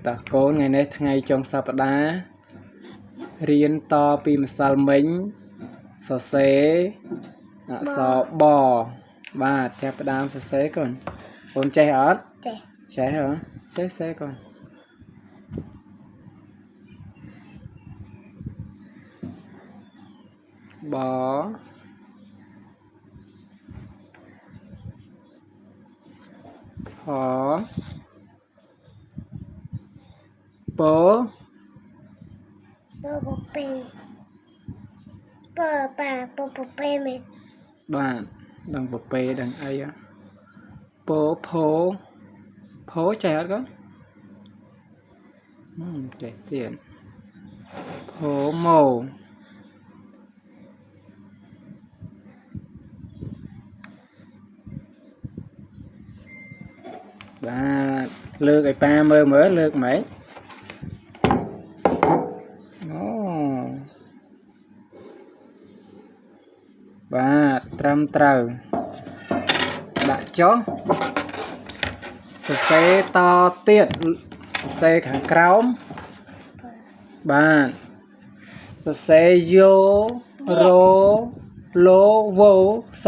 តើកូនថ្ងៃនេះថ្ងៃចុងសប្តាហ៍រៀនតពីម្សិលមិញសរសេរអក្សរបបាទចាប់ផ្ដើមសរសេរកូនកូនចេះអត់ចេះហ៎ចេះសេកូនបហពពេមែនបាទដឹងពពេដឹងអីផោចេះអត់កូនចេះទៀតផូម៉ូបាទលើកឲ្យប៉ាមើលលើកម៉េចអូបាទត្រឹមត្រូវដាក់ចុះសរសេរតទៀតសរសេរខាងក្រោមបាទសរសេរយោរ៉ូឡូវ៉ូស